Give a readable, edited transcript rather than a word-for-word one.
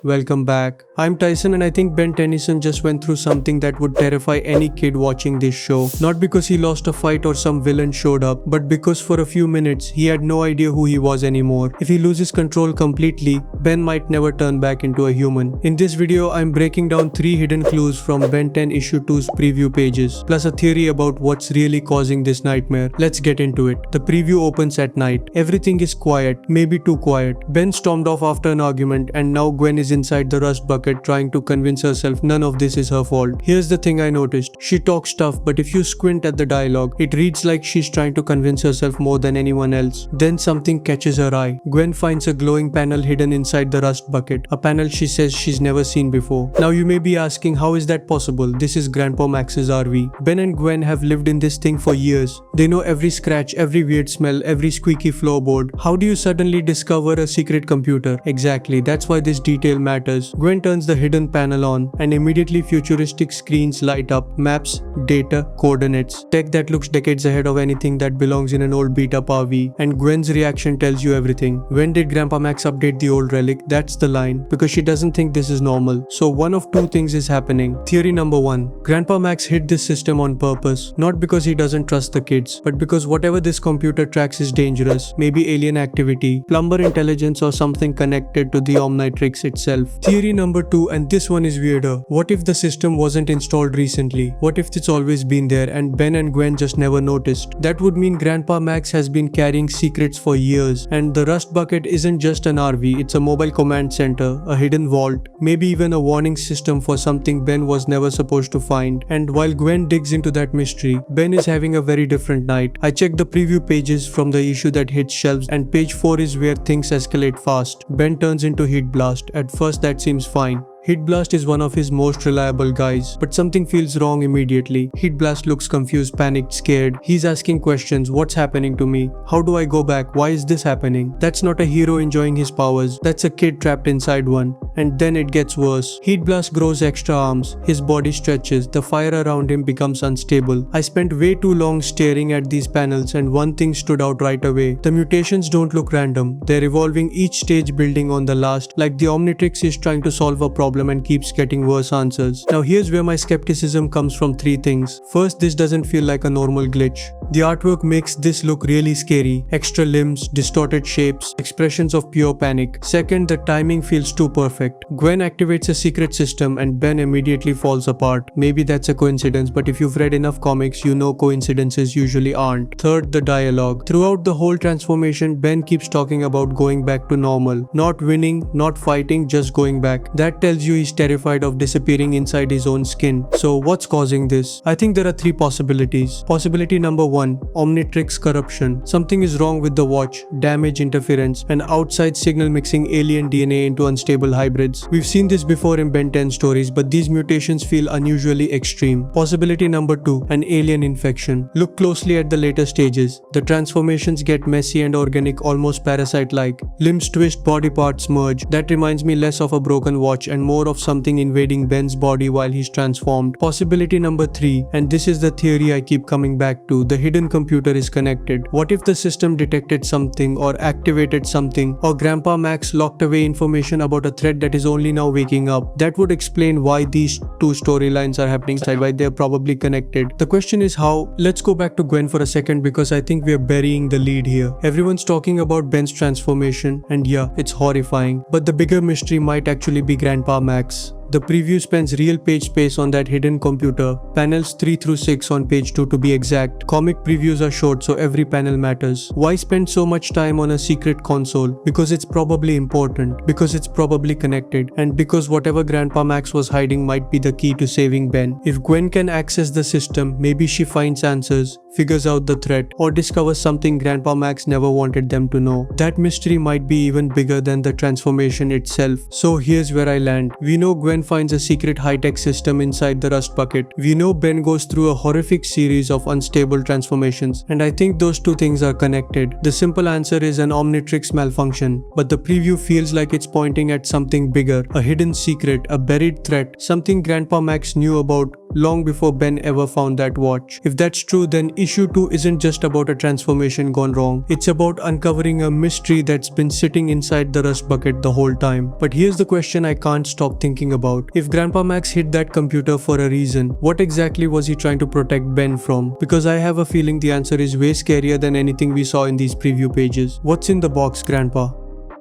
welcome back. I'm Tyson and I think Ben Tennyson just went through something that would terrify any kid watching this show. Not because he lost a fight or some villain showed up, but because for a few minutes he had no idea who he was anymore. If he loses control completely, Ben might never turn back into a human. In this video, I'm breaking down 3 hidden clues from Ben 10 issue 2's preview pages, plus a theory about what's really causing this nightmare. Let's get into it. The preview opens at night. Everything is quiet, maybe too quiet. Ben stormed off after an argument and now Gwen is inside the rust bucket trying to convince herself none of this is her fault. Here's the thing I noticed. She talks tough, but if you squint at the dialogue, it reads like she's trying to convince herself more than anyone else. Then something catches her eye. Gwen finds a glowing panel hidden inside the rust bucket, a panel she says she's never seen before. Now you may be asking, how is that possible? This is Grandpa Max's RV. Ben and Gwen have lived in this thing for years. They know every scratch, every weird smell, every squeaky floorboard. How do you suddenly discover a secret computer? Exactly, that's why this detail matters. Gwen turns the hidden panel on and immediately futuristic screens light up. Maps, data, coordinates. Tech that looks decades ahead of anything that belongs in an old beat-up RV. And Gwen's reaction tells you everything. When did Grandpa Max update the old relic? That's the line. Because she doesn't think this is normal. So one of two things is happening. Theory number 1. Grandpa Max hid this system on purpose. Not because he doesn't trust the kids, but because whatever this computer tracks is dangerous. Maybe alien activity, plumber intelligence, or something connected to the Omnitrix itself. Theory number 2, and this one is weirder. What if the system wasn't installed recently? What if it's always been there and Ben and Gwen just never noticed? That would mean Grandpa Max has been carrying secrets for years, and the rust bucket isn't just an RV, it's a mobile command center, a hidden vault, maybe even a warning system for something Ben was never supposed to find. And while Gwen digs into that mystery, Ben is having a very different night. I checked the preview pages from the issue that hits shelves, and page 4 is where things escalate fast. Ben turns into Heatblast. At first that seems fine. Heatblast is one of his most reliable guys, but something feels wrong immediately. Heatblast looks confused, panicked, scared. He's asking questions. What's happening to me? How do I go back? Why is this happening? That's not a hero enjoying his powers. That's a kid trapped inside one. And then it gets worse. Heatblast grows extra arms. His body stretches. The fire around him becomes unstable. I spent way too long staring at these panels and one thing stood out right away. The mutations don't look random. They're evolving, each stage building on the last, like the Omnitrix is trying to solve a problem and keeps getting worse answers. Now here's where my skepticism comes from. 3 things. First, this doesn't feel like a normal glitch. The artwork makes this look really scary. Extra limbs, distorted shapes, expressions of pure panic. Second, the timing feels too perfect. Gwen activates a secret system and Ben immediately falls apart. Maybe that's a coincidence, but if you've read enough comics, you know coincidences usually aren't. Third, the dialogue. Throughout the whole transformation, Ben keeps talking about going back to normal. Not winning, not fighting, just going back. That tells you he's terrified of disappearing inside his own skin. So what's causing this? I think there are 3 possibilities. Possibility number 1, Omnitrix corruption. Something is wrong with the watch, damage, interference, and outside signal mixing alien DNA into unstable hybrids. We've seen this before in Ben 10 stories, but these mutations feel unusually extreme. Possibility number 2, an alien infection. Look closely at the later stages. The transformations get messy and organic, almost parasite-like. Limbs twist, body parts merge. That reminds me less of a broken watch and more of something invading Ben's body while he's transformed. Possibility number 3, and this is the theory I keep coming back to, the hidden computer is connected. What if the system detected something or activated something, or Grandpa Max locked away information about a threat that is only now waking up? That would explain why these 2 storylines are happening side by side. They're probably connected. The question is how. Let's go back to Gwen for a second because I think we're burying the lead here. Everyone's talking about Ben's transformation and yeah, it's horrifying, but the bigger mystery might actually be Grandpa Max. The preview spends real page space on that hidden computer, panels 3 through 6 on page 2 to be exact. Comic previews are short, so every panel matters. Why spend so much time on a secret console? Because it's probably important, because it's probably connected, and because whatever Grandpa Max was hiding might be the key to saving Ben. If Gwen can access the system, maybe she finds answers, figures out the threat, or discovers something Grandpa Max never wanted them to know. That mystery might be even bigger than the transformation itself. So here's where I land. We know Gwen finds a secret high-tech system inside the rust bucket. We know Ben goes through a horrific series of unstable transformations, and I think those 2 things are connected. The simple answer is an Omnitrix malfunction, but the preview feels like it's pointing at something bigger, a hidden secret, a buried threat, something Grandpa Max knew about long before Ben ever found that watch. If that's true, then issue 2 isn't just about a transformation gone wrong. It's about uncovering a mystery that's been sitting inside the rust bucket the whole time. But here's the question I can't stop thinking about. If Grandpa Max hid that computer for a reason, what exactly was he trying to protect Ben from? Because I have a feeling the answer is way scarier than anything we saw in these preview pages. What's in the box, Grandpa?